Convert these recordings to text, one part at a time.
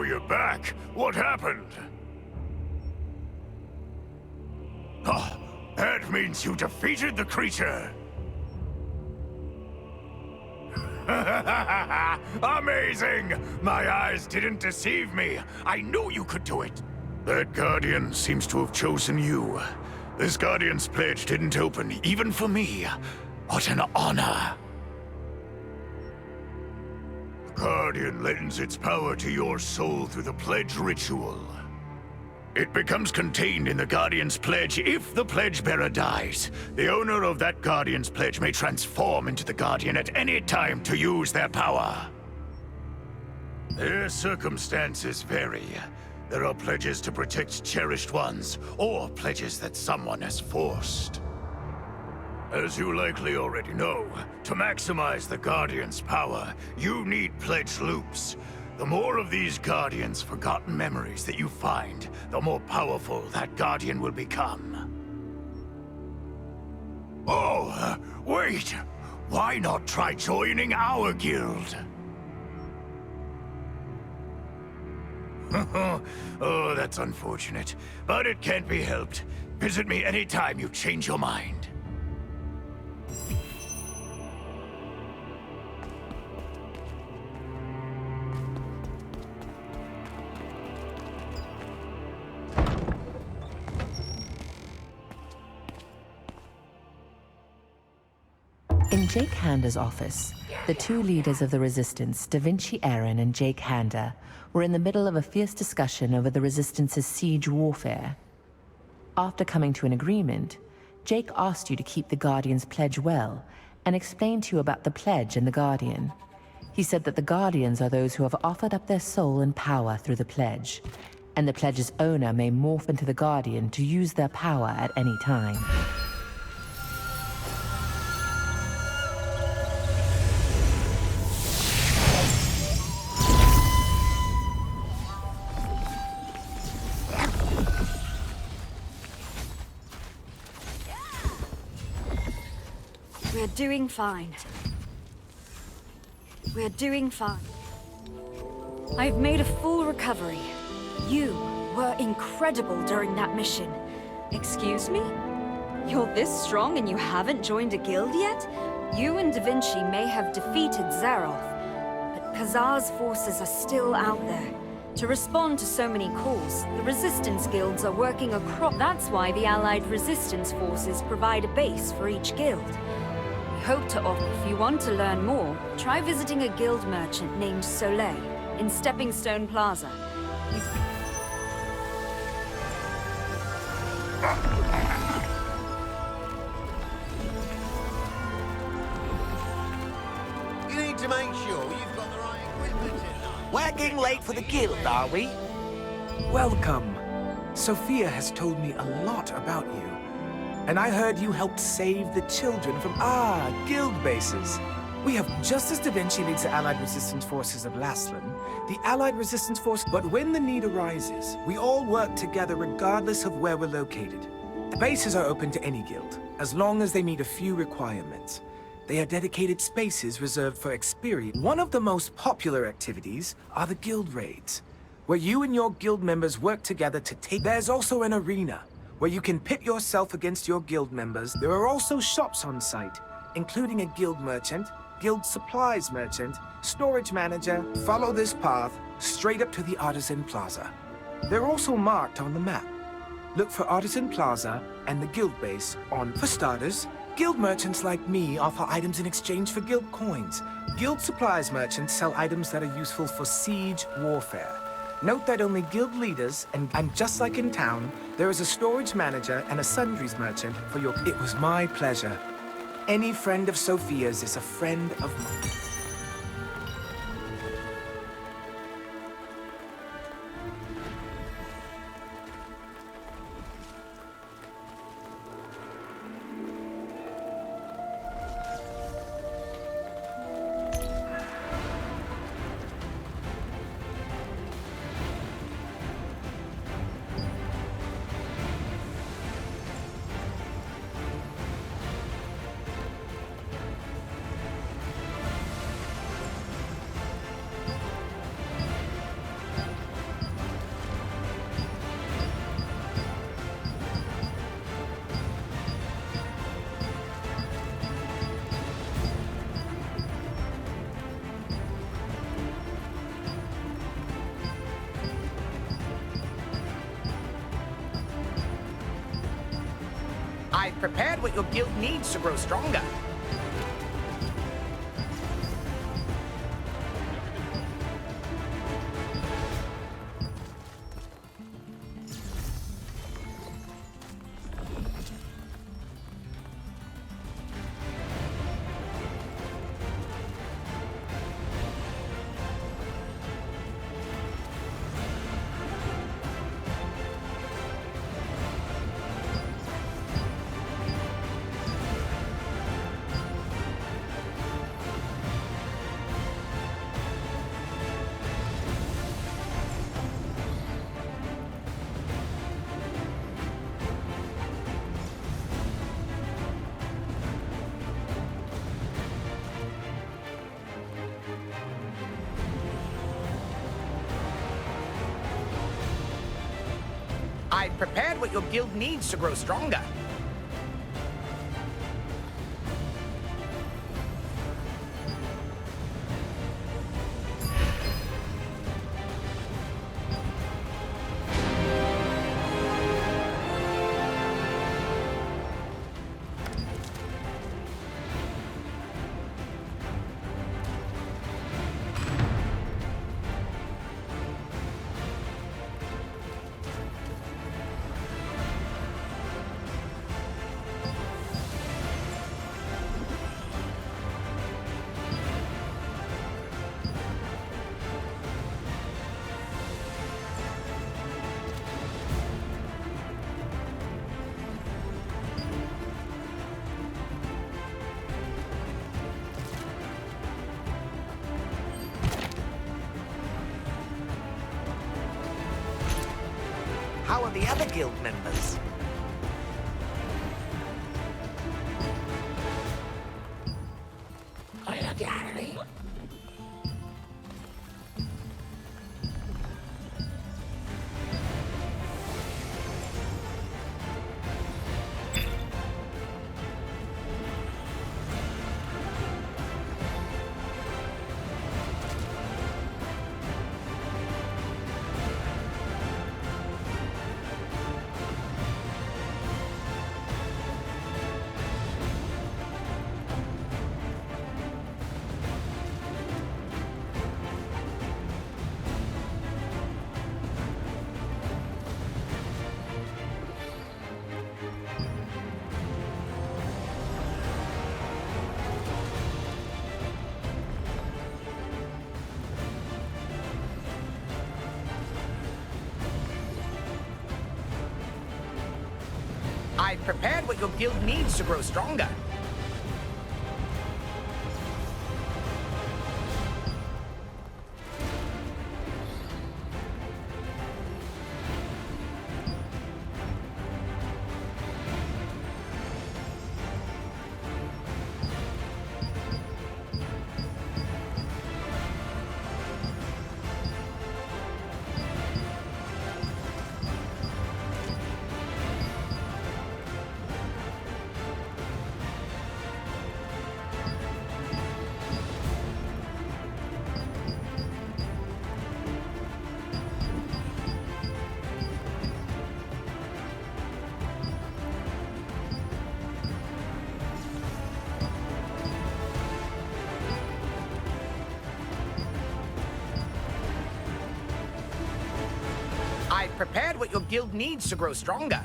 you're back. What happened? Ah, that means you defeated the creature. Amazing! My eyes didn't deceive me. I knew you could do it. That Guardian seems to have chosen you. This Guardian's pledge didn't open, even for me. What an honor. The Guardian lends its power to your soul through the pledge ritual. It becomes contained in the Guardian's pledge if the pledge bearer dies. The owner of that Guardian's pledge may transform into the Guardian at any time to use their power. Their circumstances vary. There are pledges to protect cherished ones, or pledges that someone has forced. As you likely already know, to maximize the Guardian's power, you need pledge loops. The more of these Guardians' forgotten memories that you find, the more powerful that Guardian will become. Oh, wait! Why not try joining our guild? Oh, that's unfortunate, but it can't be helped. Visit me anytime you change your mind. In Jake Handa's office, the two leaders of the Resistance, Da Vinci Aaron and Jake Handa, were in the middle of a fierce discussion over the Resistance's siege warfare. After coming to an agreement, Jake asked you to keep the Guardian's pledge well and explained to you about the pledge and the Guardian. He said that the Guardians are those who have offered up their soul and power through the pledge, and the pledge's owner may morph into the Guardian to use their power at any time. We're doing fine. We're doing fine. I've made a full recovery. You were incredible during that mission. Excuse me? You're this strong and you haven't joined a guild yet? You and Da Vinci may have defeated Zaroth, but Kazar's forces are still out there. To respond to so many calls, the Resistance guilds are working across. That's why the Allied Resistance forces provide a base for each guild. Hope to offer. If you want to learn more, try visiting a guild merchant named Soleil in Stepping Stone Plaza. You need to make sure you've got the right equipment in line. We're getting late for the guild, are we? Welcome. Sophia has told me a lot about you. And I heard you helped save the children from guild bases. We have, just as Da Vinci leads the Allied Resistance Forces of Laslan, the Allied Resistance Force. But when the need arises, we all work together regardless of where we're located. The bases are open to any guild, as long as they meet a few requirements. They are dedicated spaces reserved for experience. One of the most popular activities are the guild raids, where you and your guild members work together to take. There's also an arena, where you can pit yourself against your guild members. There are also shops on site, including a guild merchant, guild supplies merchant, storage manager. Follow this path straight up to the Artisan Plaza. They're also marked on the map. Look for Artisan Plaza and the guild base on. For starters, guild merchants like me offer items in exchange for guild coins. Guild supplies merchants sell items that are useful for siege warfare. Note that only guild leaders, and just like in town, there is a storage manager and a sundries merchant for your. It was my pleasure. Any friend of Sophia's is a friend of mine. I've prepared what your guild needs to grow stronger. I've prepared what your guild needs to grow stronger. How are the other guild members? I've prepared what your guild needs to grow stronger. I've prepared what your guild needs to grow stronger.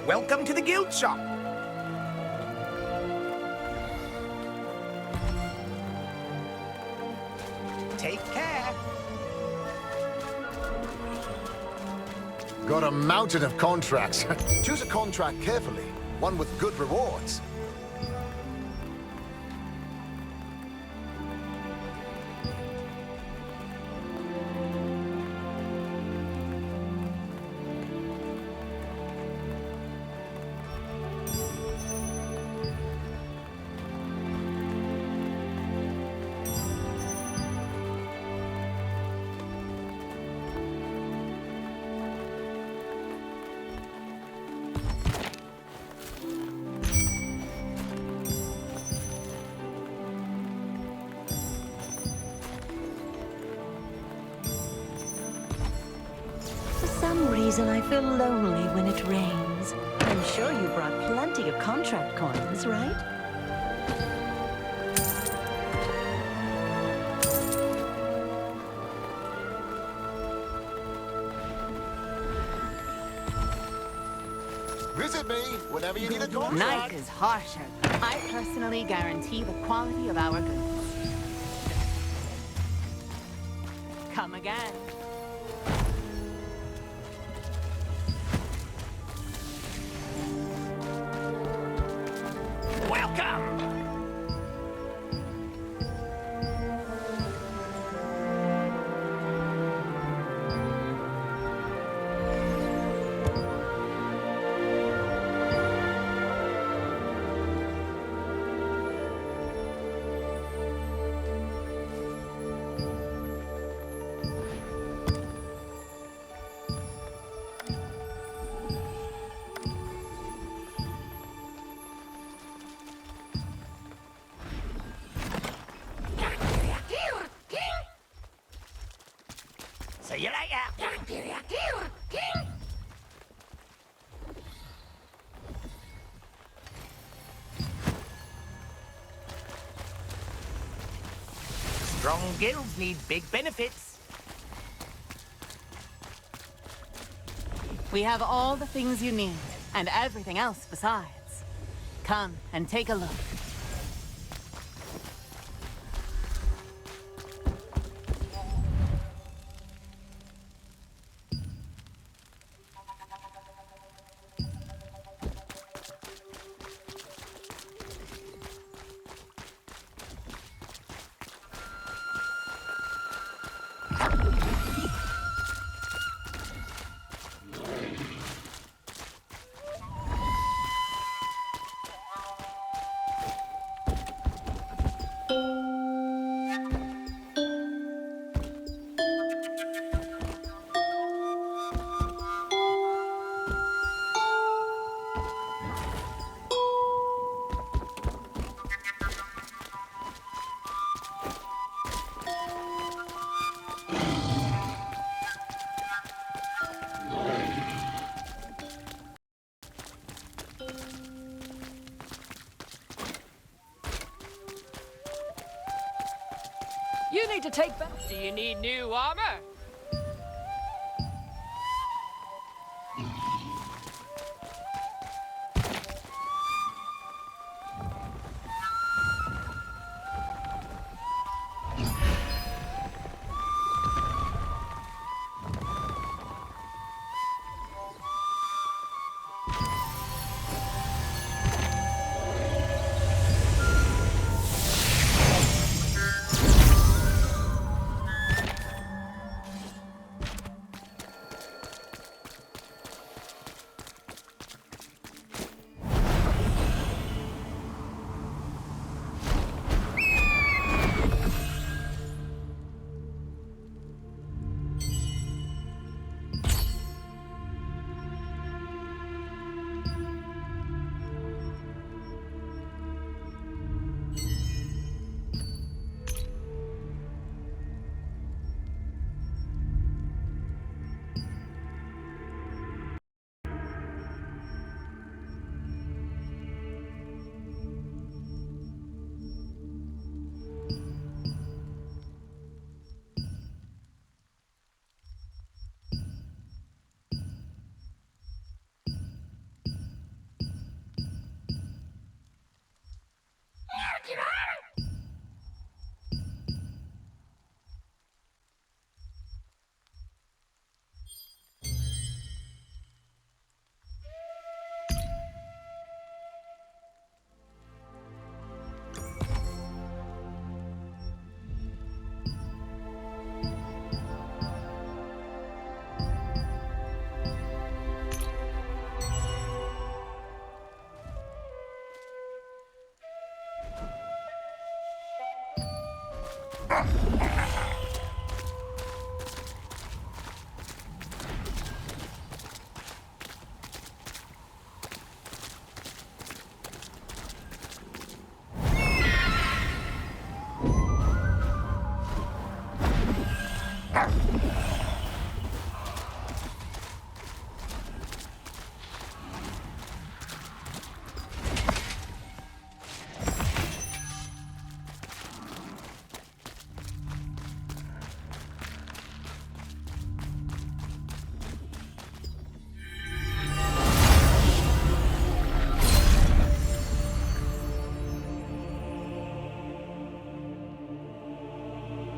Welcome to the guild shop. Take care. Got a mountain of contracts. Choose a contract carefully, one with good rewards. For some reason, I feel lonely when it rains. I'm sure you brought plenty of contract coins, right? Visit me whenever you need a contract. Night is harsher. I personally guarantee the quality of our goods. Come again. Welcome! See you later! Strong guilds need big benefits. We have all the things you need, and everything else besides. Come and take a look. You need to take back. Do you need new armor?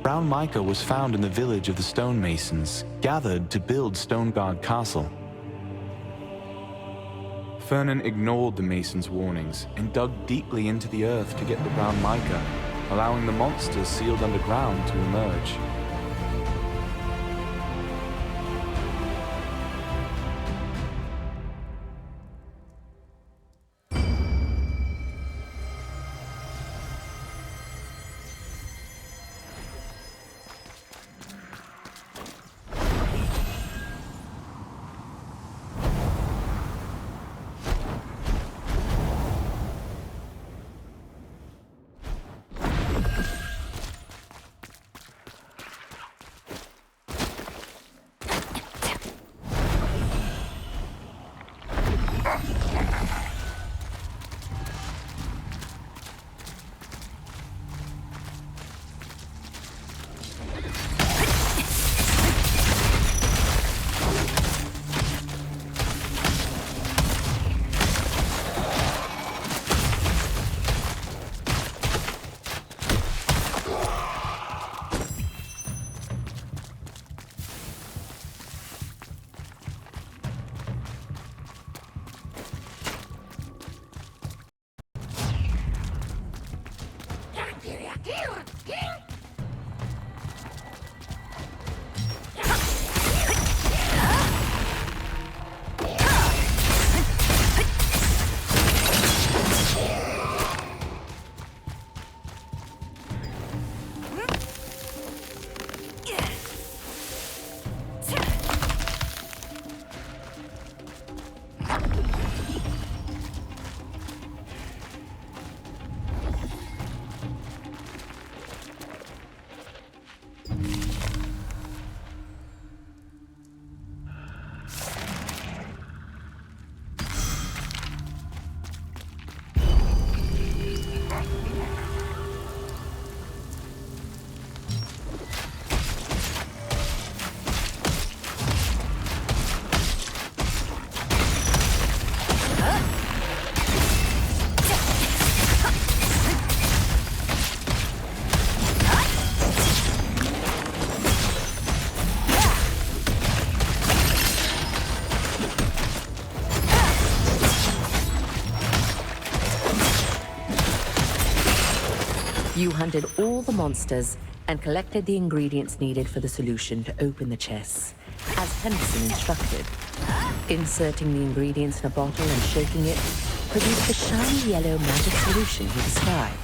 Brown mica was found in the village of the stonemasons, gathered to build Stoneguard Castle. Fernan ignored the masons' warnings and dug deeply into the earth to get the brown mica, allowing the monsters sealed underground to emerge. You hunted all the monsters and collected the ingredients needed for the solution to open the chests, as Henderson instructed. Inserting the ingredients in a bottle and shaking it produced the shiny yellow magic solution he described.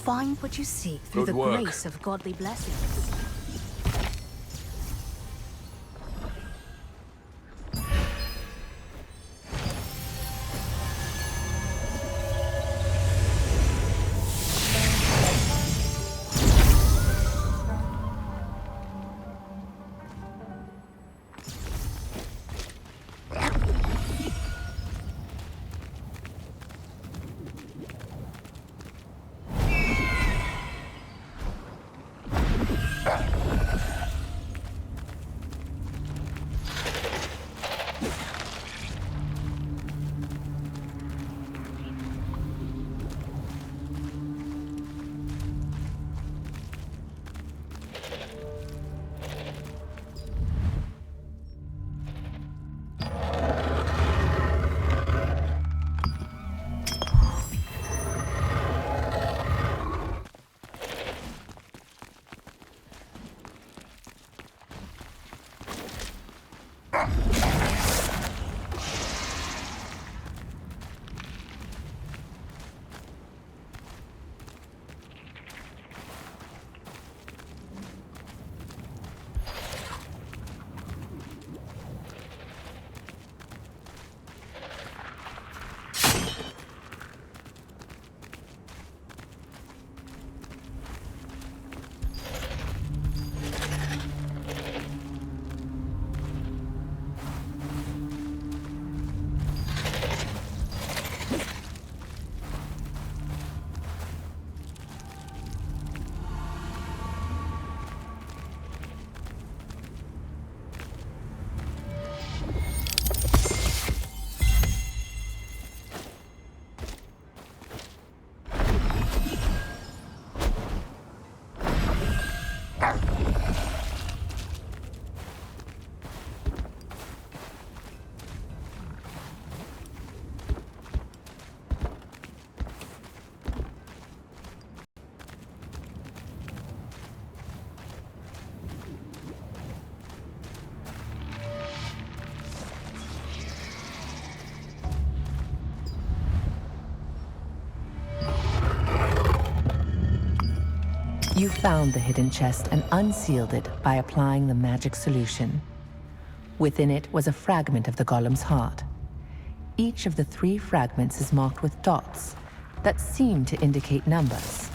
find what you seek through Good the work. grace of godly blessings. You found the hidden chest and unsealed it by applying the magic solution. Within it was a fragment of the golem's heart. Each of the 3 fragments is marked with dots that seem to indicate numbers.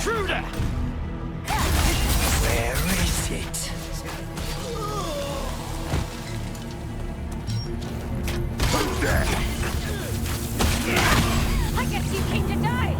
intruder! Where is it? Who's there? I guess you came to die!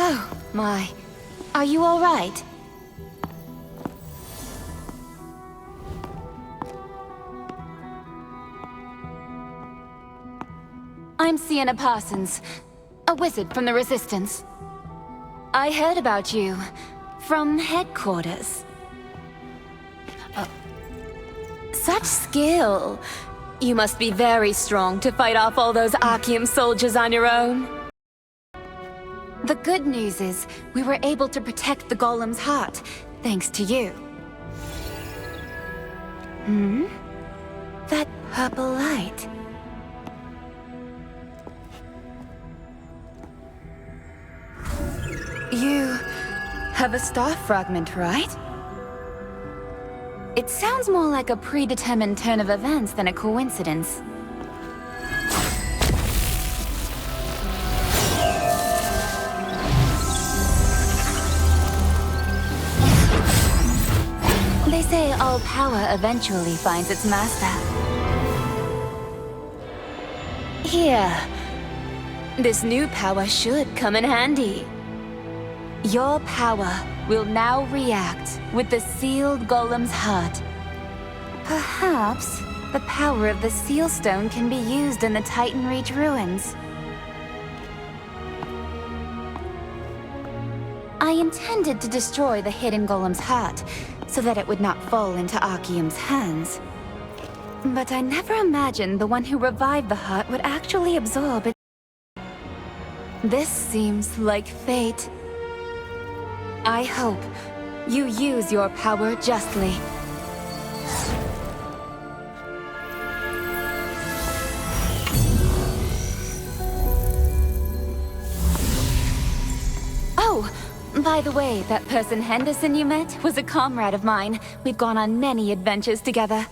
Oh, my. Are you all right? I'm Sienna Parsons, a wizard from the Resistance. I heard about you from headquarters. Such skill. You must be very strong to fight off all those Archeum soldiers on your own. The good news is, we were able to protect the Golem's heart, thanks to you. Hmm? That purple light. You have a star fragment, right? It sounds more like a predetermined turn of events than a coincidence. They say all power eventually finds its master. Here. This new power should come in handy. Your power will now react with the sealed Golem's heart. Perhaps the power of the Seal Stone can be used in the Titan Reach ruins. I intended to destroy the hidden Golem's heart, so that it would not fall into Archeum's hands. But I never imagined the one who revived the heart would actually absorb it. This seems like fate. I hope you use your power justly. Oh, by the way, that person Henderson you met was a comrade of mine. We've gone on many adventures together.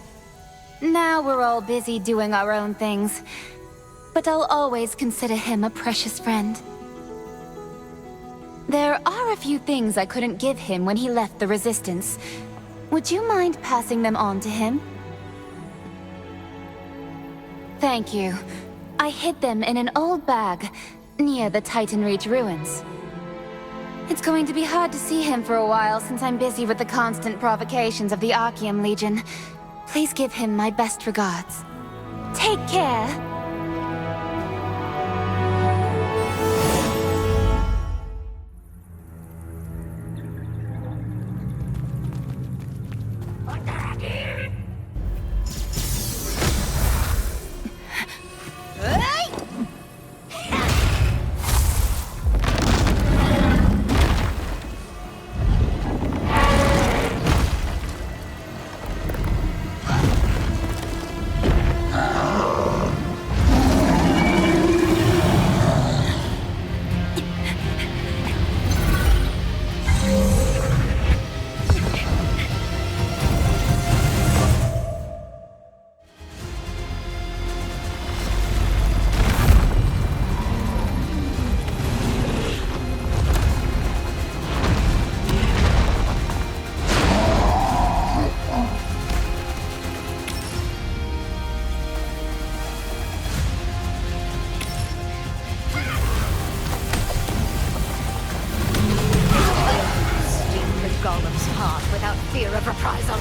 Now we're all busy doing our own things, but I'll always consider him a precious friend. There are a few things I couldn't give him when he left the Resistance. Would you mind passing them on to him? Thank you. I hid them in an old bag near the Titan Reach ruins. It's going to be hard to see him for a while since I'm busy with the constant provocations of the Archeum Legion. Please give him my best regards. Take care! Golem's heart without fear of reprisal.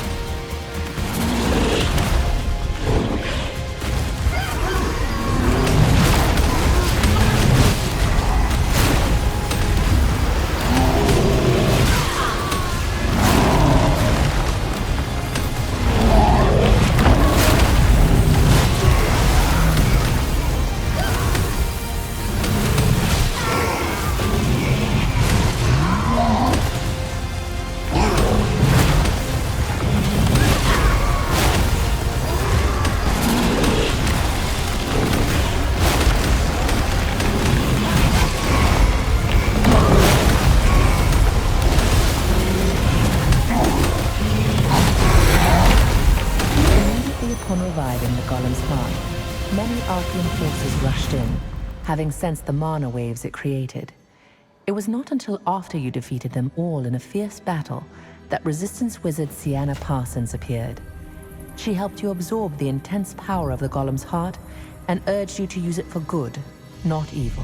Upon reviving the Golem's heart, many Archean forces rushed in, having sensed the mana waves it created. It was not until after you defeated them all in a fierce battle that Resistance wizard Sienna Parsons appeared. She helped you absorb the intense power of the Golem's heart and urged you to use it for good, not evil.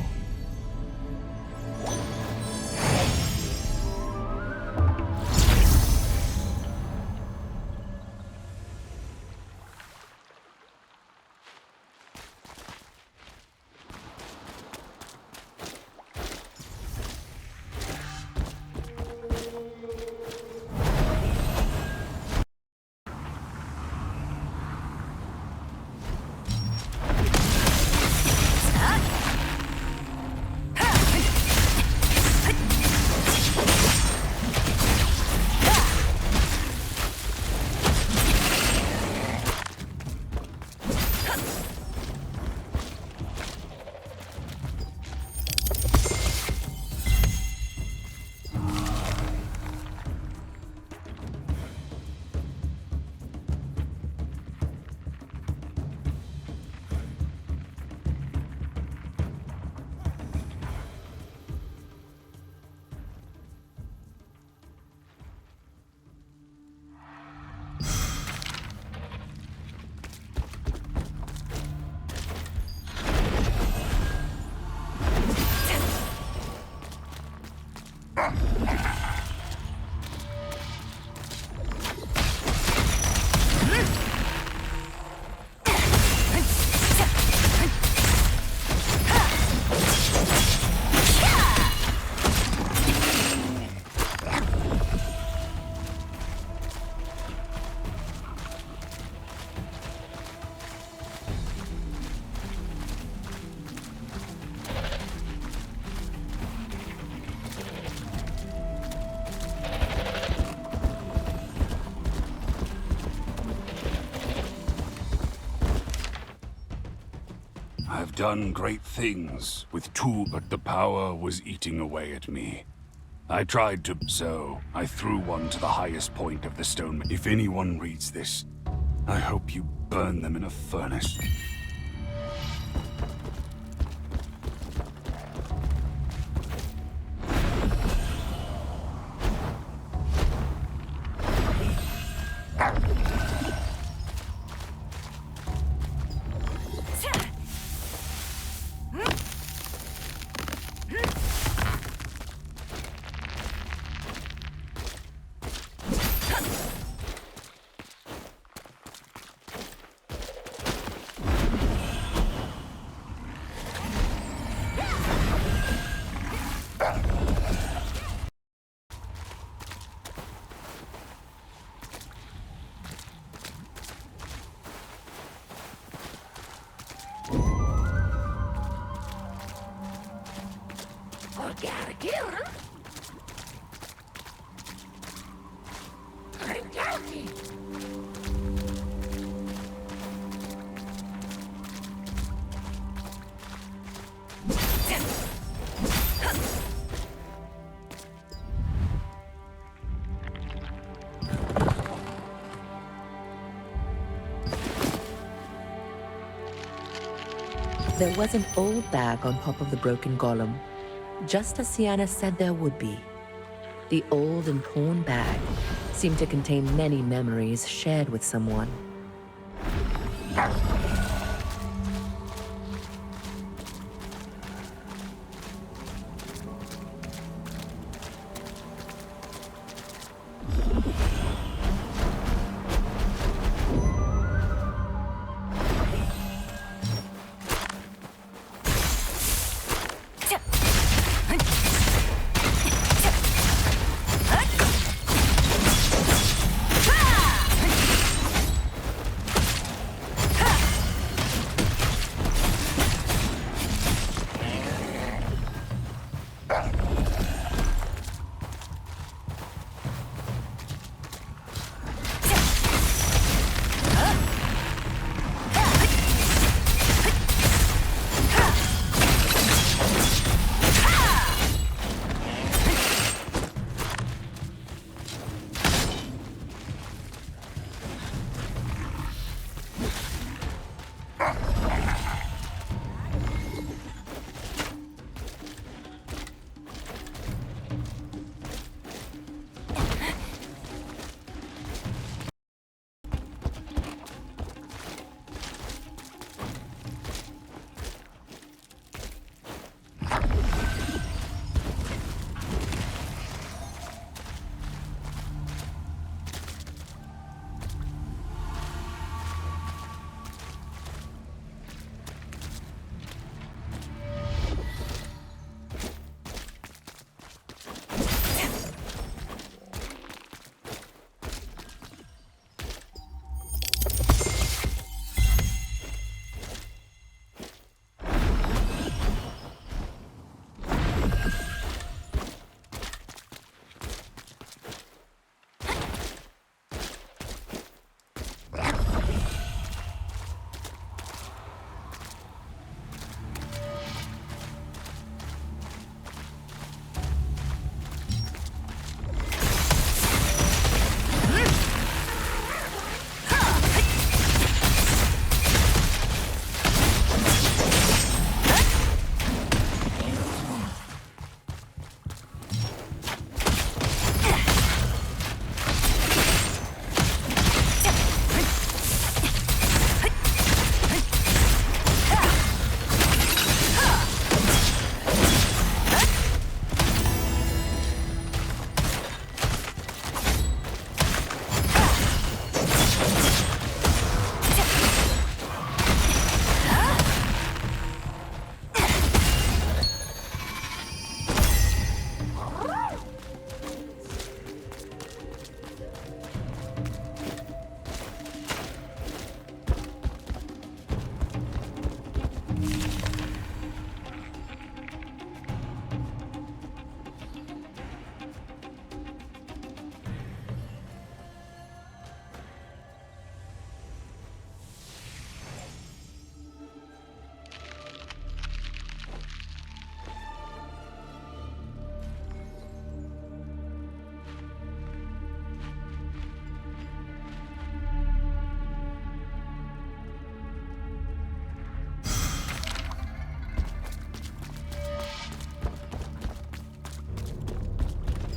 I've done great things with two, but the power was eating away at me. I tried to, so I threw one to the highest point of the stone. If anyone reads this, I hope you burn them in a furnace. gotta kill her. There was an old bag on top of the broken golem, just as Sienna said there would be. The old and torn bag seemed to contain many memories shared with someone.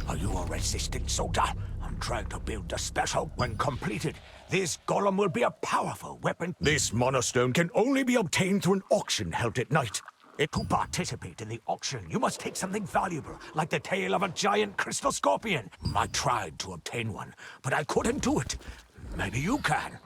Are you a resistant soldier? I'm trying to build the special. When completed, this golem will be a powerful weapon. This monostone can only be obtained through an auction held at night. To participate in the auction, you must take something valuable, like the tail of a giant crystal scorpion. I tried to obtain one, but I couldn't do it. Maybe you can.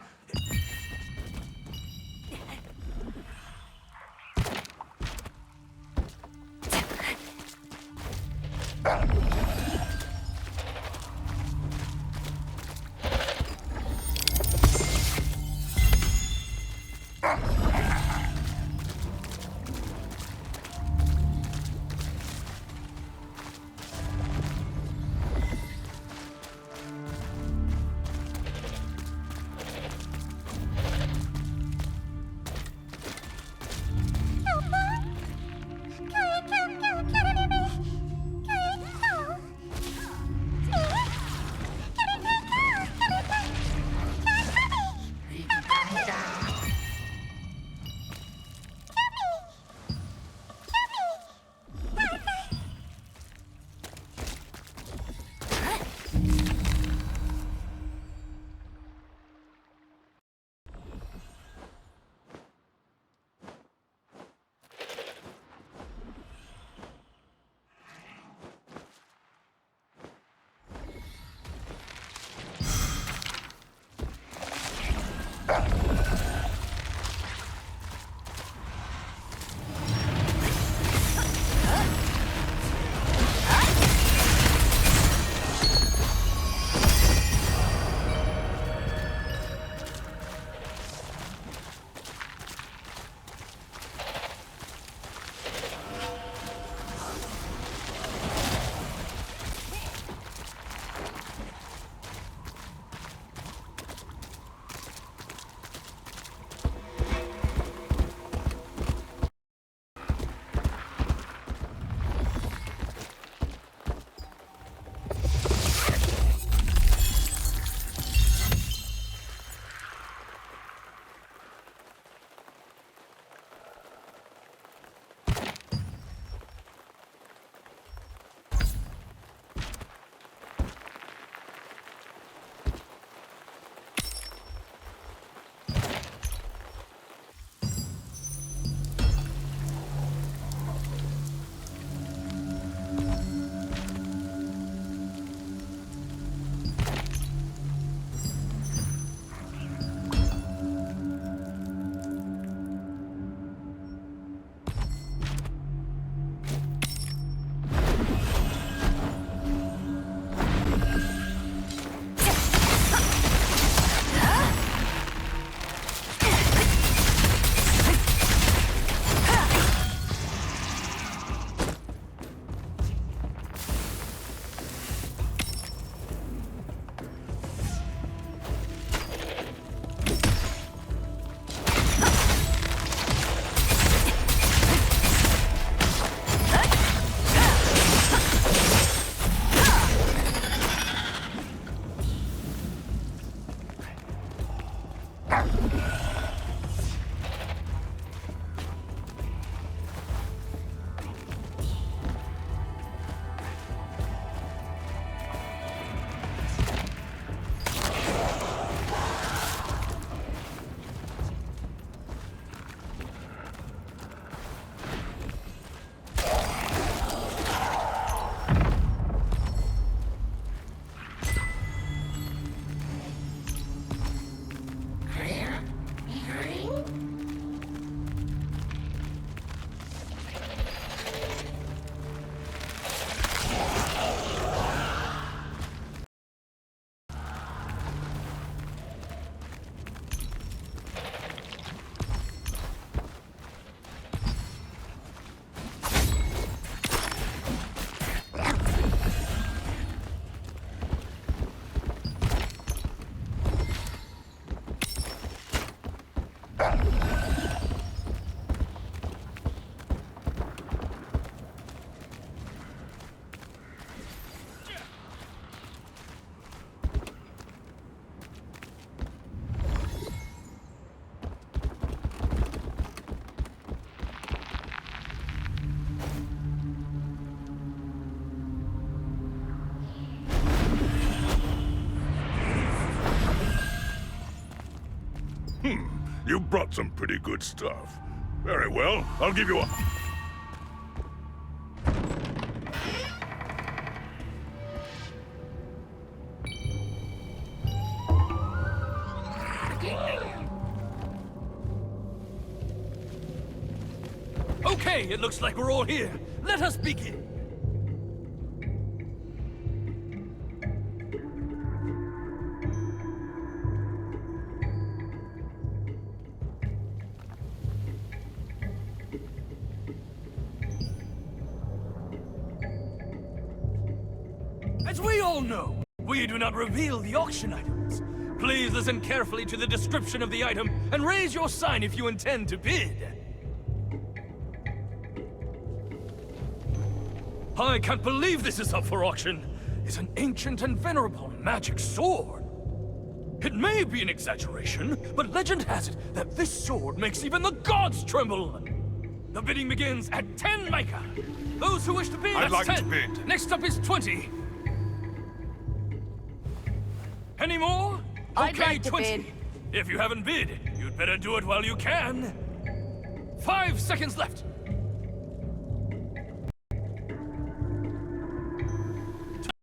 You brought some pretty good stuff. Very well, I'll give you a... Okay, it looks like we're all here. Let us begin. As we all know, we do not reveal the auction items. Please listen carefully to the description of the item and raise your sign if you intend to bid. I can't believe this is up for auction. It's an ancient and venerable magic sword. It may be an exaggeration, but legend has it that this sword makes even the gods tremble. The bidding begins at 10 Micah. Those who wish to bid, I'd like 10. to bid. Next up is 20. Any more? I'd Okay, like to 20. bid. If you haven't bid, you'd better do it while you can. 5 seconds left.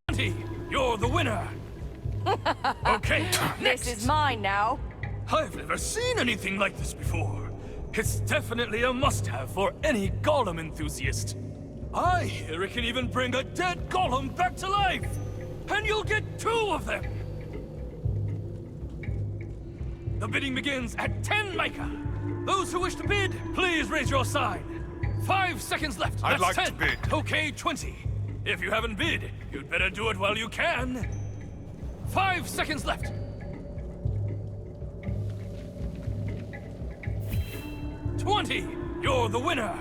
20. You're the winner. Okay, next. This is mine now. I've never seen anything like this before. It's definitely a must-have for any golem enthusiast. I hear it can even bring a dead golem back to life. And you'll get 2 of them. The bidding begins at 10 Micah. Those who wish to bid, please raise your sign. 5 seconds left. I'd That's like 10. to bid. Okay, 20. If you haven't bid, you'd better do it while you can. 5 seconds left. 20. You're the winner.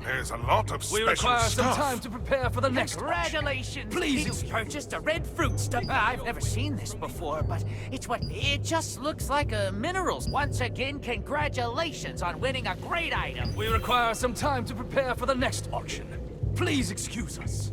There's a lot of We special require some stuff. time to prepare for the next auction. Congratulations! Please. It's just a red fruit stuff. I've never seen this before, but it just looks like minerals. Once again, congratulations on winning a great item. We require some time to prepare for the next auction. Please excuse us.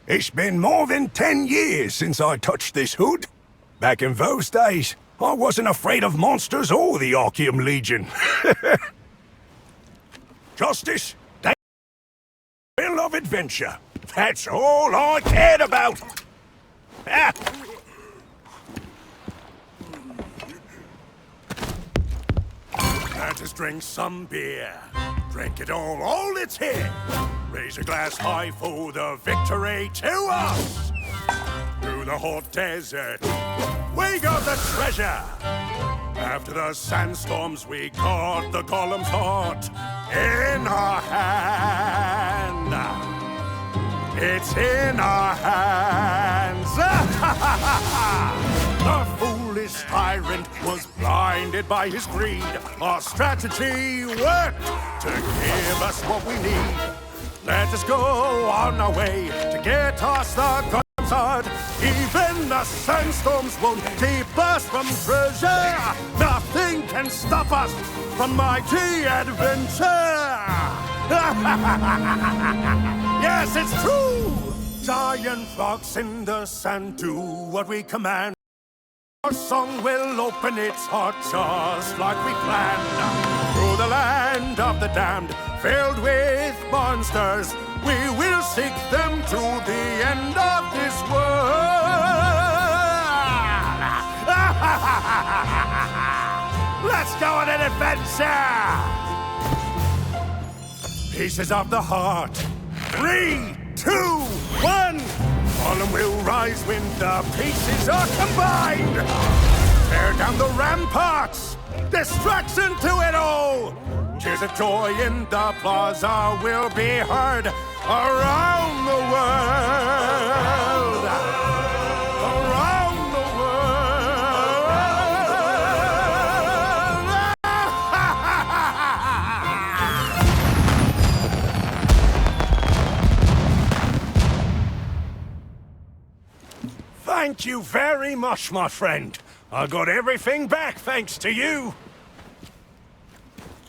It's been more than 10 years since I touched this hood. Back in those days, I wasn't afraid of monsters or the Archeum Legion. Justice, thrill of adventure. That's all I cared about. Ah. Let us drink some beer. Drink it all it's here. Raise a glass high for the victory to us. Through the hot desert, we got the treasure. After the sandstorms, we got the Golem's heart in our hand. It's in our hands. The foolish tyrant was blinded by his greed. Our strategy worked to give us what we need. Let us go on our way to get us the Golem's heart. Even the sandstorms won't keep us from treasure. Nothing can stop us from mighty adventure. Yes, it's true. Giant rocks in the sand do what we command. Our song will open its heart just like we planned. Through the land of the damned, filled with monsters, we will seek them to the end of this world. Let's go on an adventure! Pieces of the heart. 3, 2, 1. Golem will rise when the pieces are combined. Tear down the ramparts. Destruction to it all. Tears of joy in the plaza will be heard around the world. Around the world. Thank you very much, my friend. I got everything back thanks to you.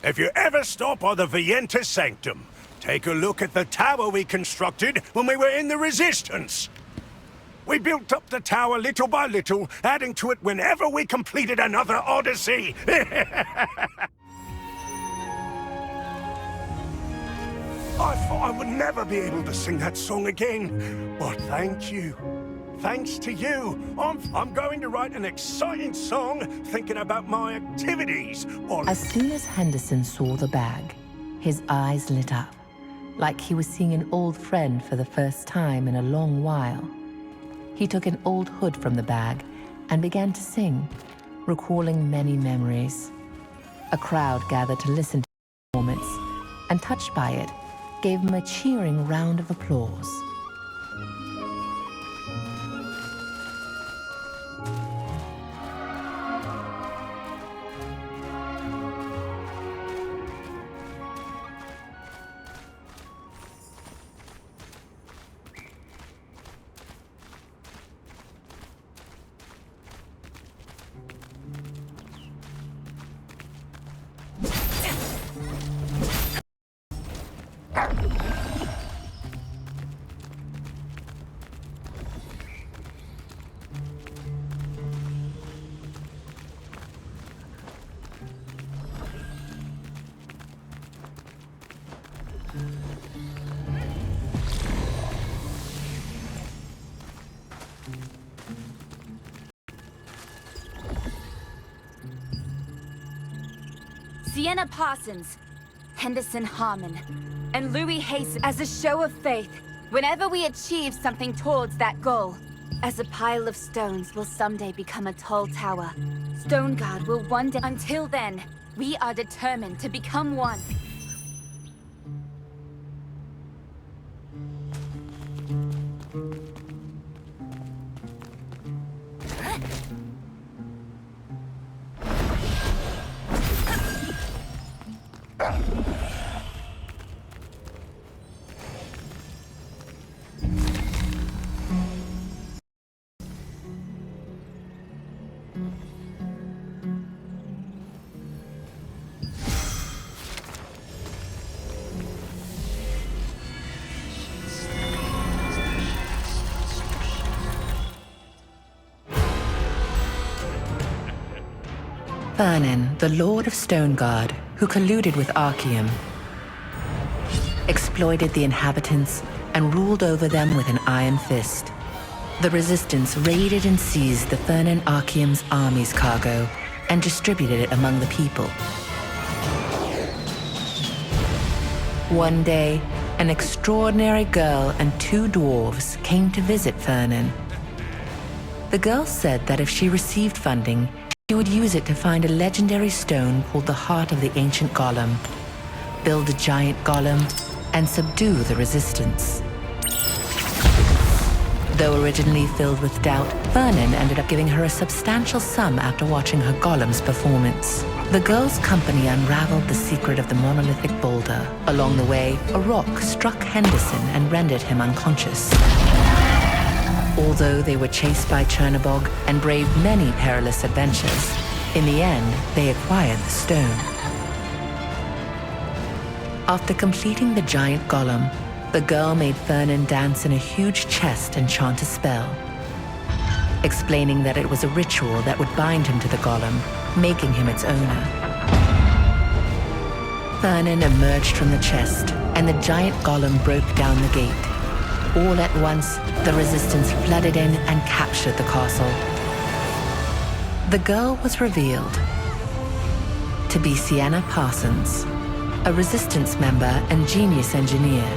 If you ever stop by the Vientus Sanctum, take a look at the tower we constructed when we were in the Resistance. We built up the tower little by little, adding to it whenever we completed another odyssey. I thought I would never be able to sing that song again, but thank you. Thanks to you, I'm going to write an exciting song thinking about my activities on... As soon as Henderson saw the bag, his eyes lit up, like he was seeing an old friend for the first time in a long while. He took an old hood from the bag and began to sing, recalling many memories. A crowd gathered to listen to the performance, and touched by it, gave him a cheering round of applause. Sienna Parsons, Henderson Harmon, and Louis Hayes as a show of faith. Whenever we achieve something towards that goal, as a pile of stones will someday become a tall tower, Stone Guard will one day. Until then, we are determined to become one. Vernon, the Lord of Stoneguard, who colluded with Archeum, exploited the inhabitants and ruled over them with an iron fist. The Resistance raided and seized the Vernon Archeum's army's cargo and distributed it among the people. One day, an extraordinary girl and 2 dwarves came to visit Vernon. The girl said that if she received funding, she would use it to find a legendary stone called the Heart of the Ancient Golem, build a giant golem, and subdue the Resistance. Though originally filled with doubt, Vernon ended up giving her a substantial sum after watching her golem's performance. The girl's company unraveled the secret of the monolithic boulder. Along the way, a rock struck Henderson and rendered him unconscious. Although they were chased by Chernobog and braved many perilous adventures, in the end, they acquired the stone. After completing the giant golem, the girl made Vernon dance in a huge chest and chant a spell, explaining that it was a ritual that would bind him to the golem, making him its owner. Vernon emerged from the chest, and the giant golem broke down the gate. All at once, the Resistance flooded in and captured the castle. The girl was revealed to be Sienna Parsons, a Resistance member and genius engineer.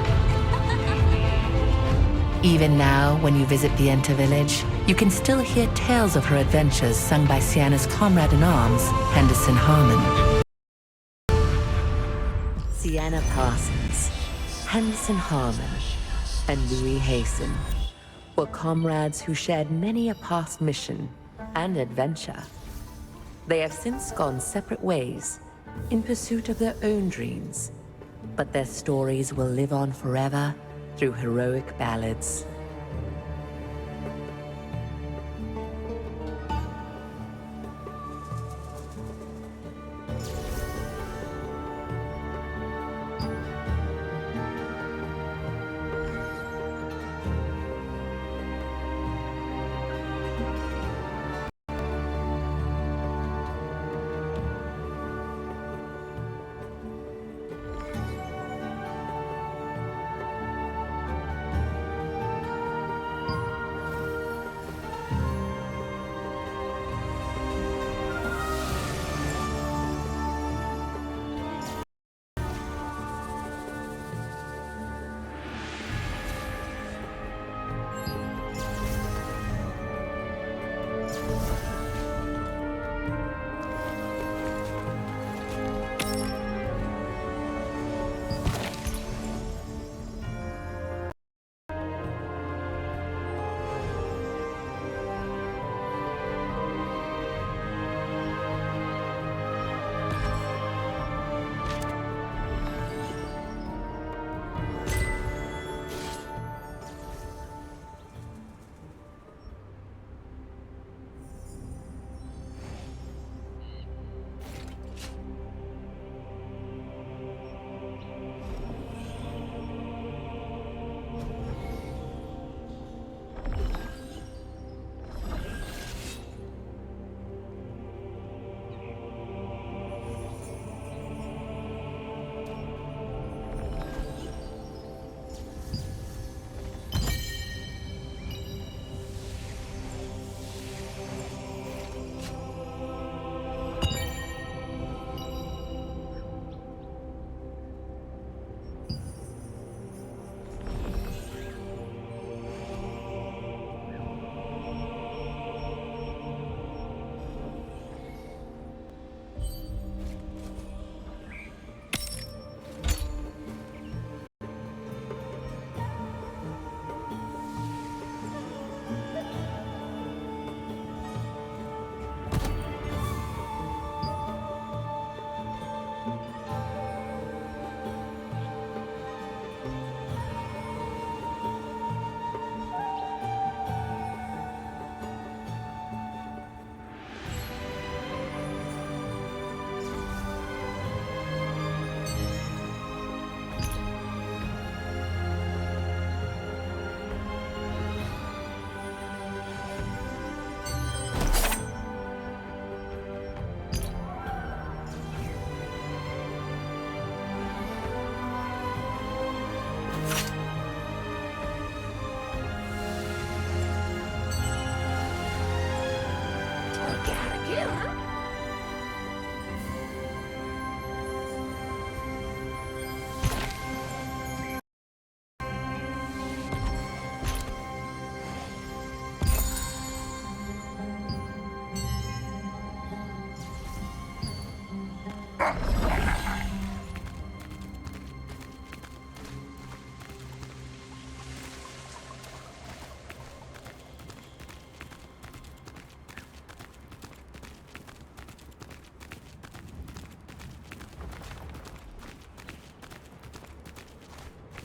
Even now, when you visit the Enter village, you can still hear tales of her adventures sung by Sienna's comrade-in-arms, Henderson Harmon. Sienna Parsons, Henderson Harmon, and Louis Hayes were comrades who shared many a past mission and adventure. They have since gone separate ways in pursuit of their own dreams, but their stories will live on forever through heroic ballads.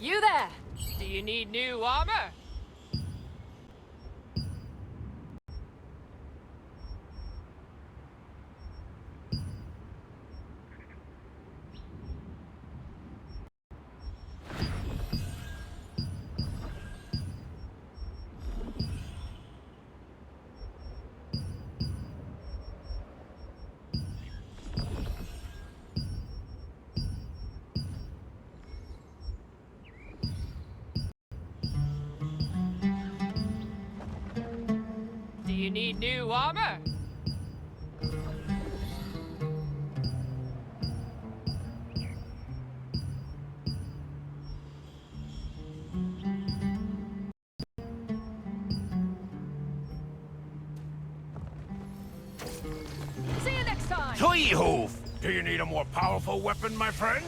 You there! Do you need new armor? Do you need new armor? See you next time! Toy-hoof! Do you need a more powerful weapon, my friend?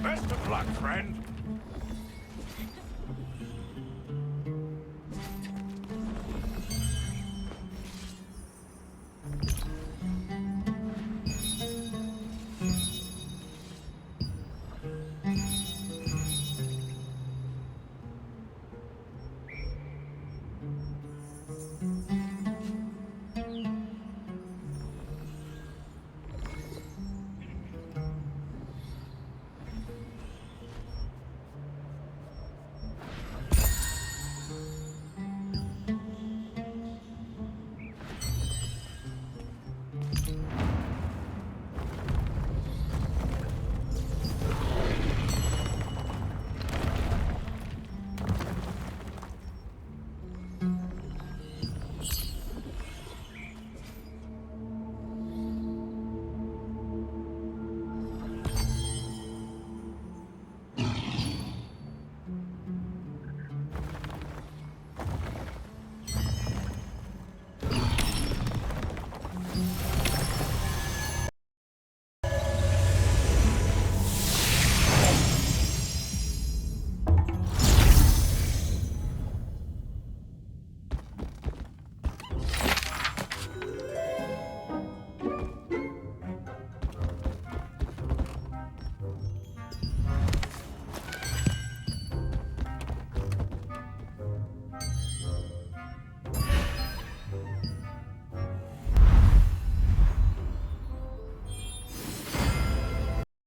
Best of luck, friend.